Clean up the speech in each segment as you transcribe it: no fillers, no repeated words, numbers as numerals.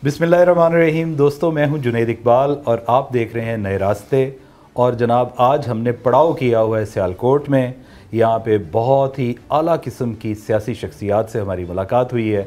बिस्मिल्लाहिर्रहमानिर्रहीम। दोस्तों, मैं हूं जुनैद इकबाल और आप देख रहे हैं नए रास्ते। और जनाब, आज हमने पड़ाव किया हुआ है सियालकोट में। यहाँ पे बहुत ही आला किस्म की सियासी शख्सियात से हमारी मुलाकात हुई है।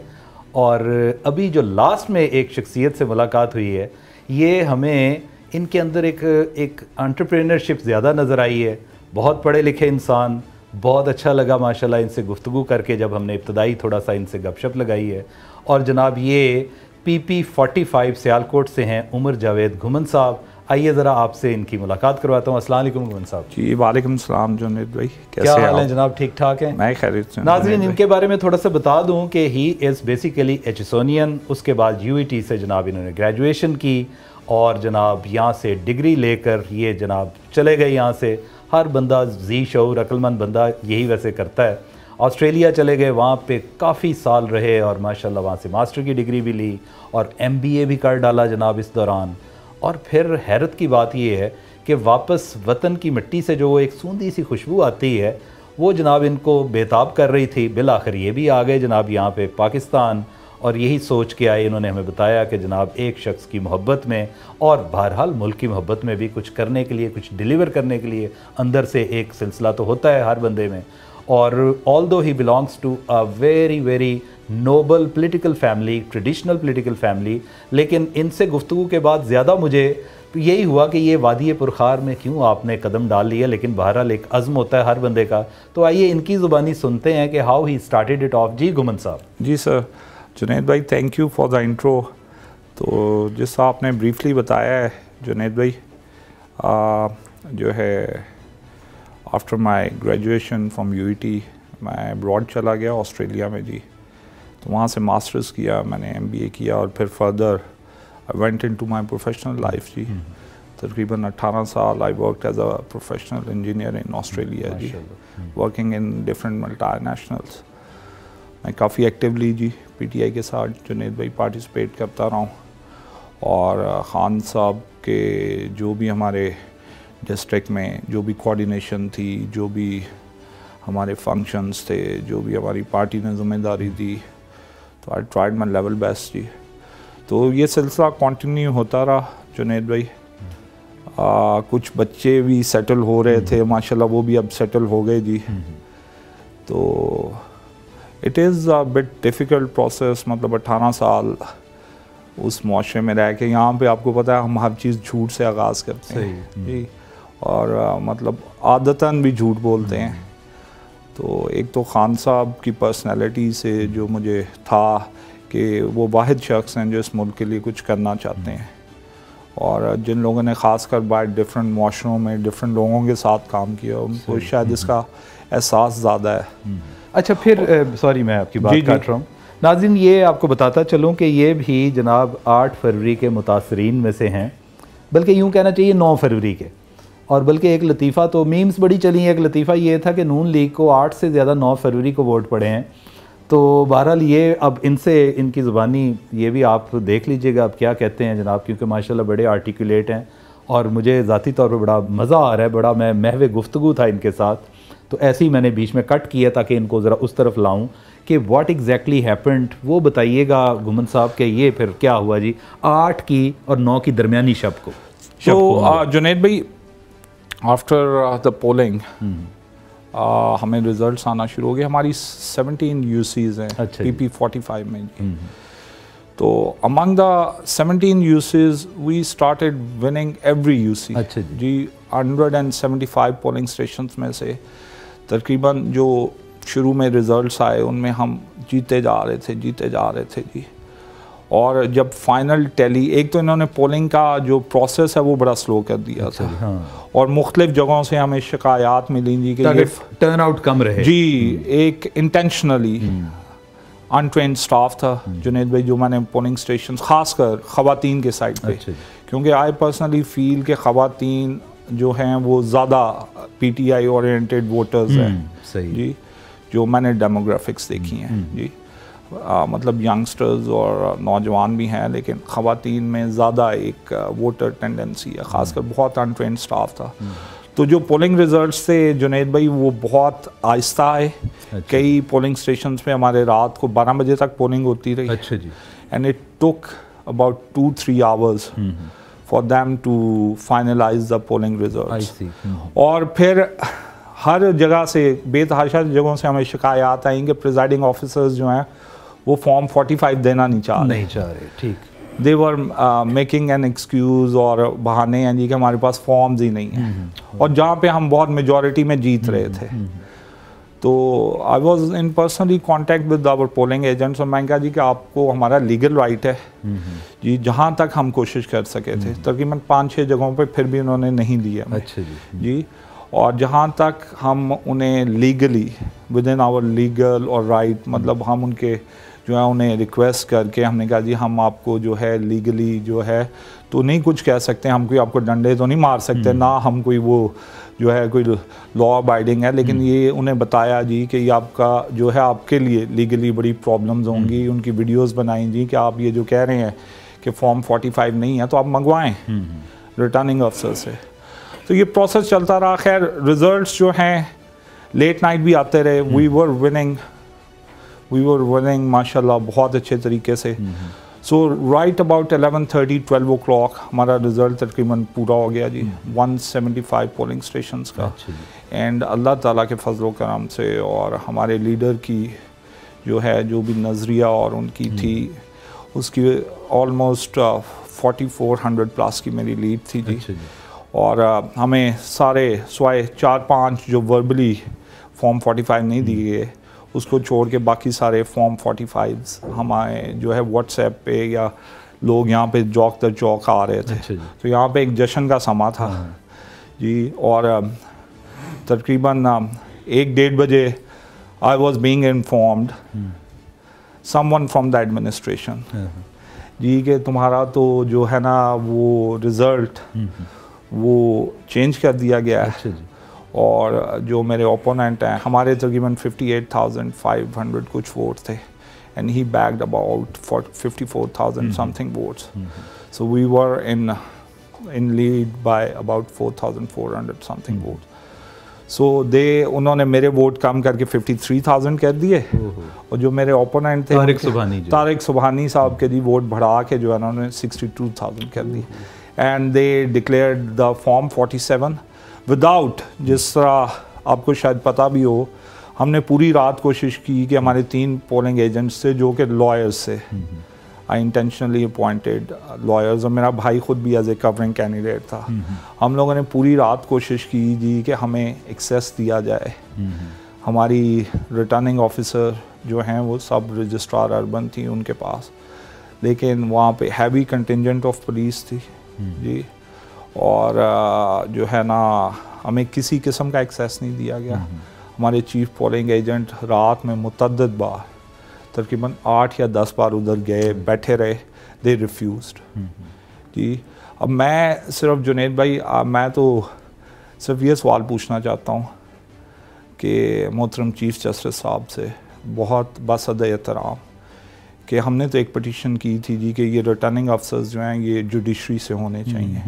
और अभी जो लास्ट में एक शख्सियत से मुलाकात हुई है, ये हमें इनके अंदर एक एंटरप्रेन्योरशिप ज़्यादा नज़र आई है। बहुत पढ़े लिखे इंसान, बहुत अच्छा लगा माशाल्लाह इनसे गुफ्तगू करके जब हमने इब्तदाई थोड़ा सा इनसे गपशप लगाई है। और जनाब, ये PP45 सियालकोट से हैं उमर जावेद घुमन साहब। आइए ज़रा आपसे इनकी मुलाकात करवाता हूँ। अस्सलाम वालेकुम घुमन साहब। जी वालेकुम सलाम जुनैद भाई, कैसे क्या हाल है जनाब? ठीक ठाक है? मैं खैरियत से। नाज़रीन, इनके बारे में थोड़ा सा बता दूँ कि ही इज़ बेसिकली एचसोनियन। उसके बाद UET से जनाब इन्होंने ग्रेजुएशन की और जनाब यहाँ से डिग्री लेकर ये जनाब चले गए यहाँ से। हर बंदा जी शऊर अक्लमंद बंदा यही वैसे करता है। ऑस्ट्रेलिया चले गए, वहाँ पे काफ़ी साल रहे और माशाल्लाह वहाँ से मास्टर की डिग्री भी ली और MBA भी कर डाला जनाब इस दौरान। और फिर हैरत की बात ये है कि वापस वतन की मिट्टी से जो एक सूंधी सी खुशबू आती है, वो जनाब इनको बेताब कर रही थी। बिल आखिर ये भी आ गए जनाब यहाँ पे पाकिस्तान। और यही सोच के आए, इन्होंने हमें बताया कि जनाब एक शख्स की मोहब्बत में और बहरहाल मुल्क की मोहब्बत में भी कुछ करने के लिए, कुछ डिलीवर करने के लिए अंदर से एक सिलसिला तो होता है हर बंदे में। और although he belongs to a very very noble political family, traditional political family, लेकिन इनसे गुफ्तगू के बाद ज़्यादा मुझे यही हुआ कि ये वादी पुरखार में क्यों आपने कदम डाल लिया। लेकिन बहरहाल एक अज़्म होता है हर बंदे का। तो आइए इनकी ज़ुबानी सुनते हैं कि how he started it off. जी घुमन साहब। जी सर। जुनैद भाई, thank you for the intro. तो जैसा आपने ब्रीफली बताया है जुनैद भाई, जो है after my graduation from UET मैं अब्रॉड चला गया ऑस्ट्रेलिया में जी। तो वहाँ से मास्टर्स किया, मैंने MBA किया और फिर further I went into my professional life जी। तकरीबन 18 साल I worked as a professional engineer in Australia जी, वर्किंग इन डिफरेंट मल्टीनेशनल्स। मैं काफ़ी एक्टिवली जी PTI के साथ जुनैद भाई पार्टिसिपेट करता रहा हूँ। और ख़ान साहब के जो भी हमारे डिस्ट्रिक्ट में जो भी कोऑर्डिनेशन थी, जो भी हमारे फंक्शंस थे, जो भी हमारी पार्टी ने ज़िम्मेदारी दी, तो I tried my level best जी। तो ये सिलसिला कंटिन्यू होता रहा जुनैद भाई। कुछ बच्चे भी सेटल हो रहे थे माशाल्लाह, वो भी अब सेटल हो गए जी। तो it is a bit difficult process. मतलब 18 साल उस मुआशरे में रह के, यहाँ पे आपको पता है हम हर चीज़ झूठ से आगाज़ करते हैं जी। और मतलब आदतन भी झूठ बोलते हैं। तो एक तो ख़ान साहब की पर्सनैलिटी से जो मुझे था कि वो वाहिद शख्स हैं जो इस मुल्क के लिए कुछ करना चाहते हैं। और जिन लोगों ने ख़ासकर बाहर डिफरेंट मुआशरों में डिफरेंट लोगों के साथ काम किया, उनको शायद इसका एहसास ज़्यादा है। अच्छा, फिर सॉरी मैं आपकी बात काट रहा हूँ। नाज़रीन, ये आपको बताता चलूँ कि ये भी जनाब 8 फरवरी के मुतासरीन में से हैं, बल्कि यूँ कहना चाहिए 9 फरवरी के। और बल्कि एक लतीफ़ा तो मीम्स बड़ी चली। एक लतीफ़ा ये था कि नून लीग को 8 से ज़्यादा 9 फरवरी को वोट पड़े हैं। तो बहरहाल ये अब इनसे इनकी ज़ुबानी ये भी आप देख लीजिएगा अब क्या कहते हैं जनाब, क्योंकि माशाल्लाह बड़े आर्टिकुलेट हैं और मुझे ज़ाती तौर पर बड़ा मज़ा आ रहा है। बड़ा मैं महवे गुफ्तगू था इनके साथ। तो ऐसे ही मैंने बीच में कट किया ताकि इनको ज़रा उस तरफ लाऊं कि व्हाट एग्जैक्टली हैपेंड। वो बताइएगा घुमन साहब के ये फिर क्या हुआ जी 8 की और 9 की दरमियानी शब को। तो जुनैद भाई, आफ्टर द पोलिंग हमें रिजल्ट्स आना शुरू हो गए। हमारी 17 UCs हैं। अच्छा, PP45 में जी। तो among the 17 UCs we started winning every UC। अच्छा जी। 175 पोलिंग स्टेशंस में से तकरीबन जो शुरू में रिजल्ट्स आए उनमें हम जीते जा रहे थे जी। और जब फाइनल टैली, एक तो इन्होंने पोलिंग का जो प्रोसेस है वो बड़ा स्लो कर दिया था। हाँ। और मुख्तलिफ जगहों से हमें शिकायत मिली जी कि ये टर्न आउट कम रहे जी। एक इंटेंशनली अनट्रेंड स्टाफ था जुनैद भाई जो मैंने पोलिंग स्टेशन खासकर ख़वातीन के साइड पे। अच्छा। क्योंकि आई पर्सनली फील के ख़वातीन जो हैं वो ज़्यादा PTI ओरिएंटेड वोटर्स हैं। सही जी। जो मैंने डेमोग्राफिक्स देखी हैं जी। मतलब यंगस्टर्स और नौजवान भी हैं, लेकिन ख़वातीन में ज़्यादा एक वोटर टेंडेंसी है, ख़ासकर बहुत अनट्रेंड स्टाफ था। तो जो पोलिंग रिजल्ट्स थे जुनैद भाई वो बहुत आहिस्ता आए। कई पोलिंग स्टेशंस पे हमारे रात को 12 बजे तक पोलिंग होती रही। अच्छा जी। And it took about 2-3 hours for them to finalize the polling results. और फिर हर जगह से बेतहाशा जगहों से हमें शिकायत आई कि प्रिजाइडिंग ऑफिसर्स जो हैं वो फॉर्म 45 देना नहीं चाह रहे। ठीक। दे वर मेकिंग एन एक्सक्यूज़ और बहाने हैं जी कि हमारे पास फॉर्म्स ही नहीं हैं, और जहाँ पे हम बहुत मेजॉरिटी में जीत रहे थे। तो I was in personally contact with our polling agents, और मैंने कहा जी कि आपको हमारा लीगल राइट है जी, जहाँ तक हम कोशिश कर सके थे। तकरीबन 5-6 जगहों पे फिर भी उन्होंने नहीं दिया। अच्छा जी। और जहाँ तक हम उन्हें legally within our legal और राइट, मतलब हम उनके जो है उन्हें रिक्वेस्ट करके हमने कहा जी हम आपको जो है लीगली जो है तो नहीं कुछ कह सकते, हम कोई आपको डंडे तो नहीं मार सकते, ना हम कोई वो जो है कोई लॉ अबाइडिंग है, लेकिन ये उन्हें बताया जी कि ये आपका जो है आपके लिए लीगली बड़ी प्रॉब्लम्स होंगी। उनकी वीडियोस बनाई जी कि आप ये जो कह रहे हैं कि फॉर्म 45 नहीं है तो आप मंगवाएं रिटर्निंग अफसर से। तो ये प्रोसेस चलता रहा। खैर रिजल्ट्स जो हैं लेट नाइट भी आते रहे। वी वर विनिंग माशाल्लाह बहुत अच्छे तरीके से। सो राइट अबाउट 11:30-12 o'clock हमारा रिज़ल्ट तकरीबन पूरा हो गया जी 175 पोलिंग स्टेशंस का। एंड अल्लाह ताला के फजल करम से और हमारे लीडर की जो है जो भी नज़रिया और उनकी थी उसकी ऑलमोस्ट 4400 प्लस की मेरी लीड थी जी। और हमें सारे स्वाय 4-5 जो वर्बली फॉर्म 45 नहीं दिए गए उसको छोड़ के बाकी सारे फॉर्म 45 हमारे जो है व्हाट्सएप पे या लोग यहाँ पे चौक दर चौक आ रहे थे। तो यहाँ पे एक जश्न का समा था जी। और तकरीबन 1-1:30 बजे I was being informed someone from the administration जी कि तुम्हारा तो जो है ना वो रिज़ल्ट वो चेंज कर दिया गया है। और जो मेरे ओपोनेंट हैं हमारे तकरीबन 58,500 कुछ वोट थे and he bagged about 54,000 something votes. So we were in lead by about 4,400 something votes. सो उन्होंने मेरे वोट कम करके 53,000 कर दिए और जो मेरे ओपोनेंट थे तारिक सुबहानी साहब के जी वोट बढ़ा के जो है उन्होंने 62,000 कर दी। And they declared the form 47 without, जिस तरह आपको शायद पता भी हो, हमने पूरी रात कोशिश की कि हमारे 3 पोलिंग एजेंट्स से जो कि लॉयर्स से आई इंटेंशनली अपॉइंटेड लॉयर्स, और मेरा भाई ख़ुद भी एज ए कवरिंग कैंडिडेट था। हम लोगों ने पूरी रात कोशिश की जी कि हमें एक्सेस दिया जाए। हमारी रिटर्निंग ऑफिसर जो हैं वो सब रजिस्ट्रार अर्बन थी उनके पास, लेकिन वहाँ पे हैवी कंटिंजेंट ऑफ पुलिस थी जी। और जो है ना हमें किसी किस्म का एक्सेस नहीं दिया गया। हमारे चीफ पोलिंग एजेंट रात में मुतअद्दिद बार तकरीबन 8 या 10 बार उधर गए, बैठे रहे, दे रिफ्यूज्ड जी। अब मैं सिर्फ जुनैद भाई मैं तो सिर्फ ये सवाल पूछना चाहता हूँ कि मोहतरम चीफ जस्टिस साहब से बहुत बसद एहतराम कि हमने तो एक पटिशन की थी जी कि ये रिटर्निंग अफसर्स जो हैं ये जुडिशरी से होने चाहिए,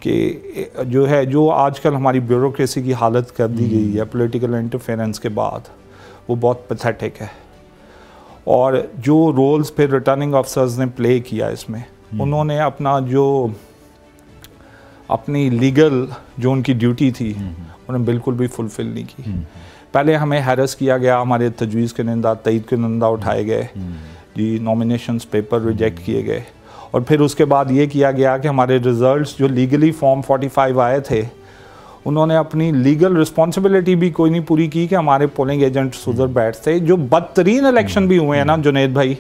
कि जो है जो आजकल हमारी ब्यूरोक्रेसी की हालत कर दी गई है पॉलिटिकल इंटरफेरेंस के बाद वो बहुत पैथेटिक है। और जो रोल्स फिर रिटर्निंग अफसर्स ने प्ले किया इसमें, उन्होंने अपना जो अपनी लीगल जो उनकी ड्यूटी थी उन्हें बिल्कुल भी फुलफिल नहीं की। पहले हमें हैरस किया गया, हमारे तजवीज़ के निंदा तईद के निंदा उठाए गए जी, नॉमिनेशंस पेपर रिजेक्ट किए गए, और फिर उसके बाद ये किया गया कि हमारे रिज़ल्ट्स जो लीगली फॉर्म 45 आए थे उन्होंने अपनी लीगल रिस्पॉन्सिबिलिटी भी कोई नहीं पूरी की कि हमारे पोलिंग एजेंट्स उधर बैठते। जो बदतरीन इलेक्शन भी हुए हैं ना जुनैद भाई,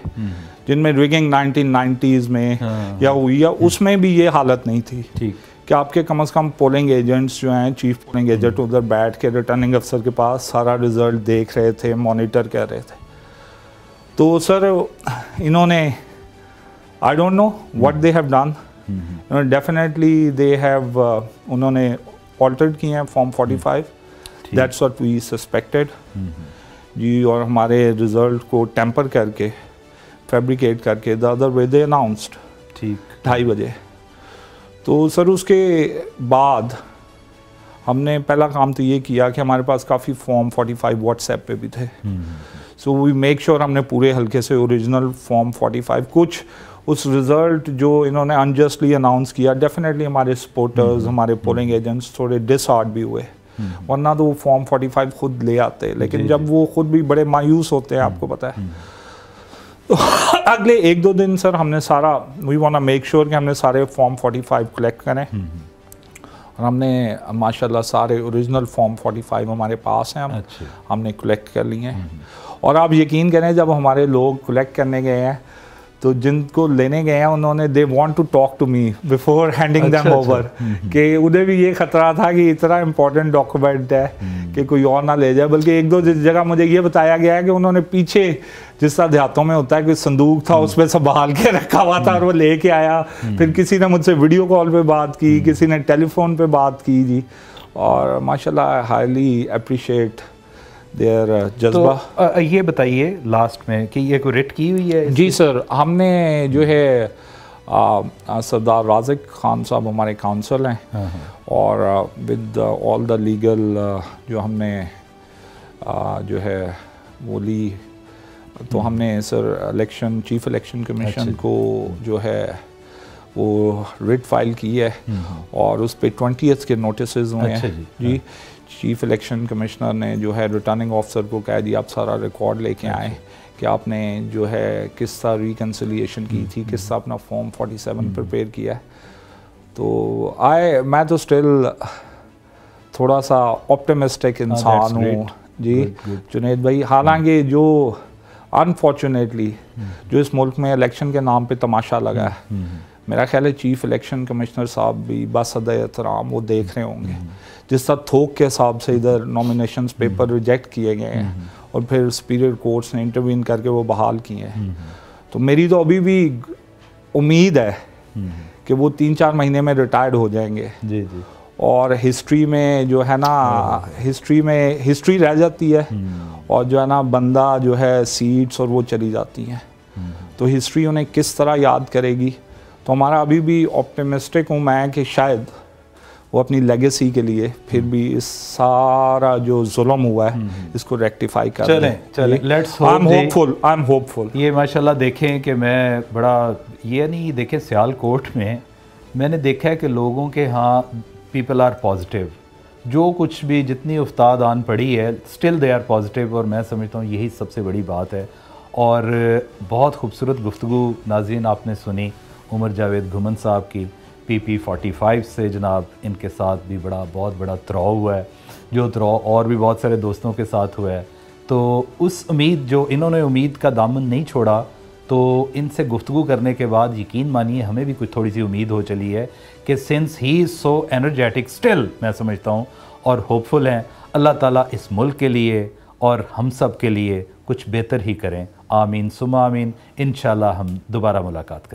जिनमें रिगिंग 1990s में या हुई है, उसमें भी ये हालत नहीं थी कि आपके कम से कम पोलिंग एजेंट्स जो हैं चीफ पोलिंग एजेंट उधर बैठ के रिटर्निंग अफसर के पास सारा रिज़ल्ट देख रहे थे, मॉनिटर कर रहे थे। तो सर इन्होंने I don't know what they have done, definitely they have उन्होंने ऑल्टर्ड किए हैं form 45, that's what we suspected जी। और हमारे रिज़ल्ट को टेम्पर करके फैब्रिकेट करके the other way they announced 2:30 बजे। तो सर उसके बाद हमने पहला काम तो ये किया कि हमारे पास काफ़ी फॉर्म 45 व्हाट्सएप पे भी थे। सो वी मेक श्योर हमने पूरे हल्के से ओरिजिनल फॉर्म 45 कुछ उस रिज़ल्ट जो इन्होंने अनजस्टली अनाउंस किया, डेफिनेटली हमारे सपोर्टर्स, हमारे पोलिंग एजेंट्स थोड़े डिसहार्ट भी हुए, वरना तो वो फॉर्म 45 खुद ले आते, लेकिन जब वो खुद भी बड़े मायूस होते हैं, आपको पता है। तो अगले 1-2 दिन सर हमने सारा, we want to make sure कि हमने सारे फॉर्म 45 कलेक्ट करें, और हमने माशाल्लाह सारे ओरिजिनल फॉर्म 45 हमारे पास हैं, हमने कलेक्ट कर लिए हैं। और आप यकीन करें, जब हमारे लोग कलेक्ट करने गए हैं तो जिनको लेने गए हैं उन्होंने they want to talk to me before handing them over, कि उन्हें भी ये खतरा था कि इतना इम्पोर्टेंट डॉक्यूमेंट है कि कोई और ना ले जाए। बल्कि 1-2 जगह मुझे ये बताया गया है कि उन्होंने पीछे, जिस तरह देहातों में होता है कि संदूक था उस पर संभाल के रखा हुआ था और वो लेके आया, फिर किसी ने मुझसे वीडियो कॉल पे बात की, किसी ने टेलीफोन पे बात की जी। और माशाल्लाह हाईली अप्रिशिएट देयर जज्बा। तो ये बताइए लास्ट में कि ये कोई रिट की हुई है? जी सर, हमने जो है सरदार राज़िक खान साहब हमारे काउंसिल हैं, और विद ऑल द लीगल जो हमने जो है वो ली, तो हमने सर चीफ इलेक्शन कमीशन को जो है वो रिट फाइल की है, और उस पर 20th के नोटिस हुए हैं जी। चीफ इलेक्शन कमिश्नर ने जो है रिटर्निंग ऑफिसर को कह दिया, आप सारा रिकॉर्ड लेके आए कि आपने जो है किस तरह रिकन्सिलिएशन की थी, किस तरह अपना फॉर्म 47 प्रिपेयर किया है। तो मैं तो स्टिल थोड़ा सा ऑप्टिमिस्टिक इंसान हूँ जी जुनैद भाई। हालांकि जो अनफॉर्चुनेटली जो इस मुल्क में इलेक्शन के नाम पे तमाशा लगा है, मेरा ख्याल है चीफ इलेक्शन कमिश्नर साहब भी बासद एहतराम वो देख रहे होंगे जिस तरह थोक के हिसाब से इधर नॉमिनेशंस पेपर रिजेक्ट किए गए हैं और फिर सुपीरियर कोर्ट्स ने इंटरवीन करके वो बहाल किए हैं। तो मेरी तो अभी भी उम्मीद है कि वो 3-4 महीने में रिटायर्ड हो जाएंगे जी जी। और हिस्ट्री में जो है ना, हिस्ट्री रह जाती है, और जो है ना बंदा जो है सीट्स और वो चली जाती हैं, तो हिस्ट्री उन्हें किस तरह याद करेगी। तो हमारा अभी भी ऑप्टिमिस्टिक हूँ मैं कि शायद वो अपनी लेगेसी के लिए फिर भी इस सारा जो जुल्म हुआ है इसको रेक्टिफाई कर चलें let's hope. I am hopeful. ये माशाल्लाह देखें कि मैं बड़ा ये नहीं देखें, सियालकोट में मैंने देखा है कि लोगों के यहाँ पीपल आर पॉजिटिव, जो कुछ भी जितनी उफ्ताद आन पड़ी है स्टिल दे आर पॉजिटिव, और मैं समझता हूँ यही सबसे बड़ी बात है। और बहुत खूबसूरत गुफ्तगू नाज़रीन आपने सुनी उमर जावेद घुमन साहब की, PP 45 से जनाब इनके साथ भी बहुत बड़ा त्रौ हुआ है, जो त्रौ और भी बहुत सारे दोस्तों के साथ हुआ है। तो उस उम्मीद, जो इन्होंने उम्मीद का दामन नहीं छोड़ा, तो इनसे गुफ्तगू करने के बाद यकीन मानिए हमें भी कुछ थोड़ी सी उम्मीद हो चली है कि since he is so energetic still, मैं समझता हूँ और होपफुल हैं, अल्लाह ताला इस मुल्क के लिए और हम सब के लिए कुछ बेहतर ही करें। आमीन सुमा आमीन। इंशाल्लाह हम दोबारा मुलाकात करें।